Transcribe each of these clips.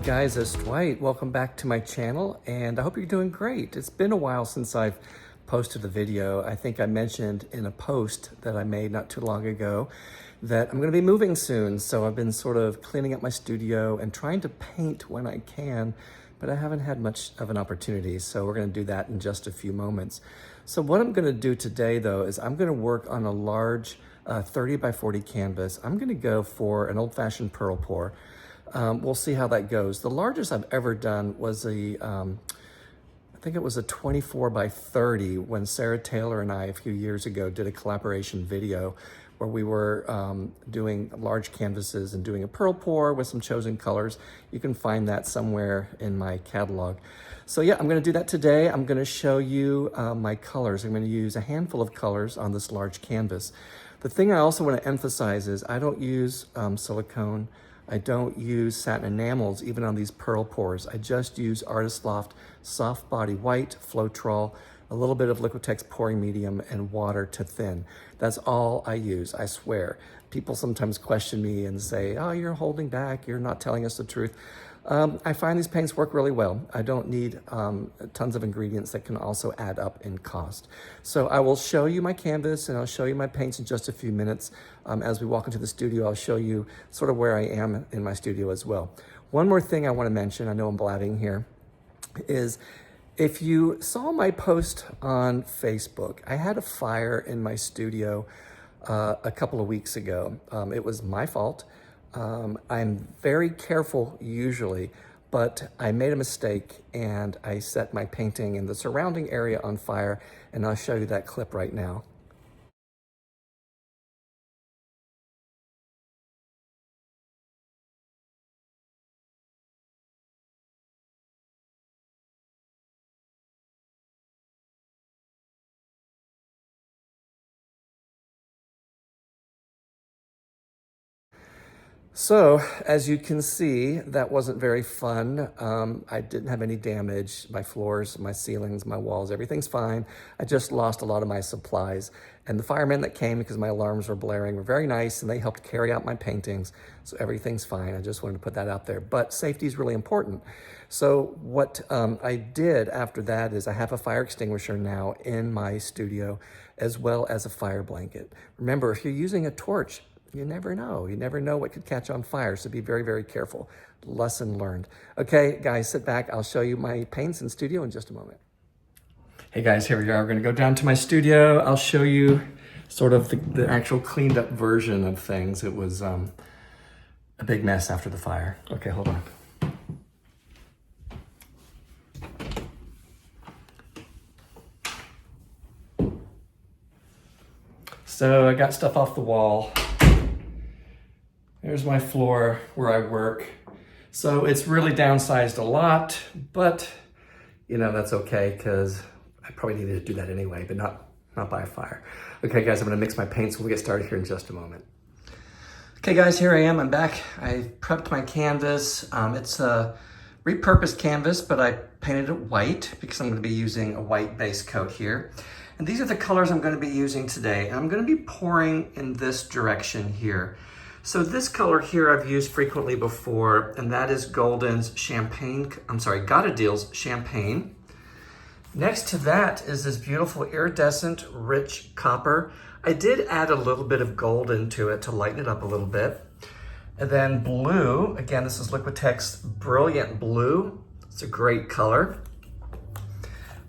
guys, it's Dwight. Welcome back to my channel, and I hope you're doing great. It's been a while since I've posted a video. I think I mentioned in a post that I made not too long ago that I'm going to be moving soon, so I've been sort of cleaning up my studio and trying to paint when I can, but I haven't had much of an opportunity, so we're going to do that in just a few moments. So what I'm going to do today, though, is I'm going to work on a large 30 by 40 canvas. I'm going to go for an old-fashioned pearl pour. We'll see how that goes. The largest I've ever done was I think it was a 24 by 30 when Sarah Taylor and I a few years ago did a collaboration video where we were doing large canvases and doing a pearl pour with some chosen colors. You can find that somewhere in my catalog. So yeah, I'm gonna do that today. I'm gonna show you my colors. I'm gonna use a handful of colors on this large canvas. The thing I also wanna emphasize is I don't use silicone. I don't use satin enamels, even on these pearl pours. I just use Artist Loft Soft Body White, Floetrol, a little bit of Liquitex pouring medium, and water to thin. That's all I use, I swear. People sometimes question me and say, oh, you're holding back, you're not telling us the truth. I find these paints work really well. I don't need tons of ingredients that can also add up in cost. So I will show you my canvas and I'll show you my paints in just a few minutes. As we walk into the studio, I'll show you sort of where I am in my studio as well. One more thing I want to mention, I know I'm blabbing here, is if you saw my post on Facebook, I had a fire in my studio a couple of weeks ago. It was my fault. I'm very careful usually, but I made a mistake and I set my painting in the surrounding area on fire, and I'll show you that clip right now. So, as you can see, that wasn't very fun. I didn't have any damage. My floors, my ceilings, my walls, everything's fine. I just lost a lot of my supplies. And the firemen that came, because my alarms were blaring, were very nice, and they helped carry out my paintings. So everything's fine. I just wanted to put that out there. But safety is really important. So what I did after that is I have a fire extinguisher now in my studio, as well as a fire blanket. Remember, if you're using a torch, you never know. You never know what could catch on fire, so be very, very careful. Lesson learned. Okay, guys, sit back. I'll show you my paints in studio in just a moment. Hey guys, here we are. We're gonna go down to my studio. I'll show you sort of the actual cleaned up version of things. It was a big mess after the fire. Okay, hold on. So I got stuff off the wall. There's my floor where I work. So it's really downsized a lot, but you know, that's okay because I probably needed to do that anyway, but not by a fire. Okay guys, I'm gonna mix my paints. We'll get started here in just a moment. Okay guys, here I am, I'm back. I prepped my canvas. It's a repurposed canvas, but I painted it white because I'm gonna be using a white base coat here. And these are the colors I'm gonna be using today. I'm gonna be pouring in this direction here. So this color here I've used frequently before, and that is Golden's Goddadil's Champagne. Next to that is this beautiful iridescent rich copper. I did add a little bit of gold into it to lighten it up a little bit. And then blue, again, this is Liquitex Brilliant Blue. It's a great color.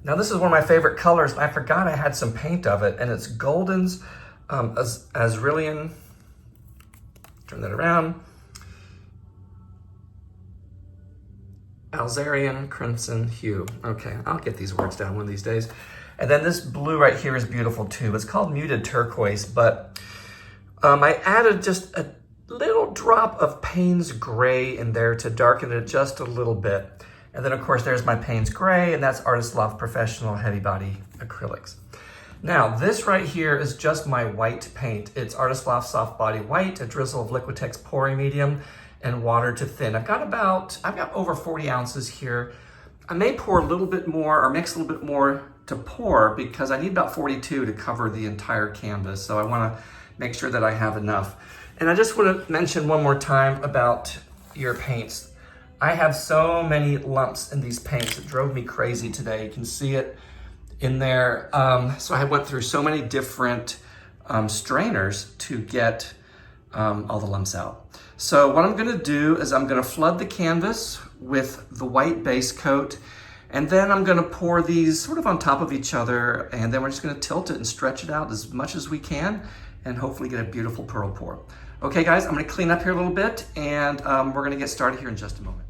Now this is one of my favorite colors, and I forgot I had some paint of it, and it's Golden's Azrillion. Turn that around. Alzarian Crimson Hue. Okay, I'll get these words down one of these days. And then this blue right here is beautiful too. It's called Muted Turquoise, but I added just a little drop of Payne's Gray in there to darken it just a little bit. And then of course there's my Payne's Gray, and that's Artist Loft Professional Heavy Body Acrylics. Now, this right here is just my white paint. It's Artist Loft Soft Body White, a drizzle of Liquitex pouring medium, and water to thin. I've got over 40 ounces here. I may pour a little bit more or mix a little bit more to pour because I need about 42 to cover the entire canvas. So I wanna make sure that I have enough. And I just wanna mention one more time about your paints. I have so many lumps in these paints. It drove me crazy today. You can see it in there. So I went through so many different strainers to get all the lumps out. So what I'm gonna do is I'm gonna flood the canvas with the white base coat, and then I'm gonna pour these sort of on top of each other, and then we're just gonna tilt it and stretch it out as much as we can, and hopefully get a beautiful pearl pour. Okay guys, I'm gonna clean up here a little bit, and we're gonna get started here in just a moment.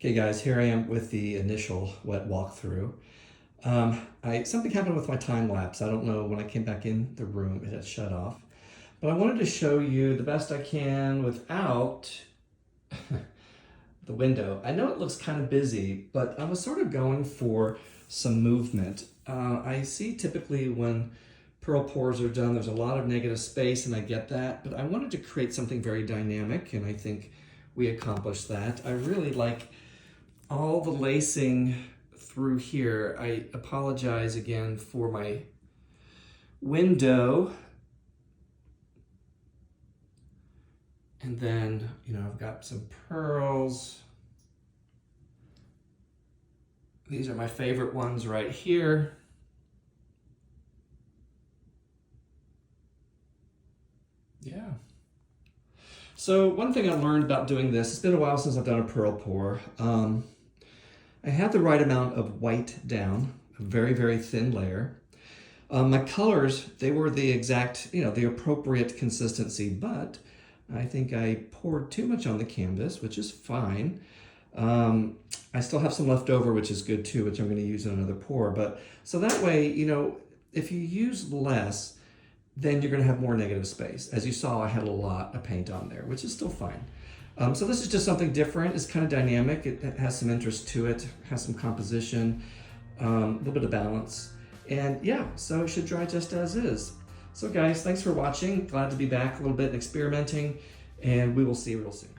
Okay guys, here I am with the initial wet walkthrough. Something happened with my time lapse. I don't know, when I came back in the room, it had shut off. But I wanted to show you the best I can without the window. I know it looks kind of busy, but I was sort of going for some movement. I see typically when pearl pours are done, there's a lot of negative space, and I get that, but I wanted to create something very dynamic, and I think we accomplished that. I really like all the lacing through here. I apologize again for my window. And then, you know, I've got some pearls. These are my favorite ones right here. Yeah. So one thing I learned about doing this, it's been a while since I've done a pearl pour. I had the right amount of white down, a very, very thin layer. My colors, they were the exact, you know, the appropriate consistency, but I think I poured too much on the canvas, which is fine. I still have some left over, which is good too, which I'm going to use in another pour. But so that way, you know, if you use less, then you're going to have more negative space. As you saw, I had a lot of paint on there, which is still fine. So this is just something different. It's kind of dynamic. It has some interest to it, has some composition, a little bit of balance. And yeah, so it should dry just as is. So guys, thanks for watching. Glad to be back a little bit and experimenting, and we will see you real soon.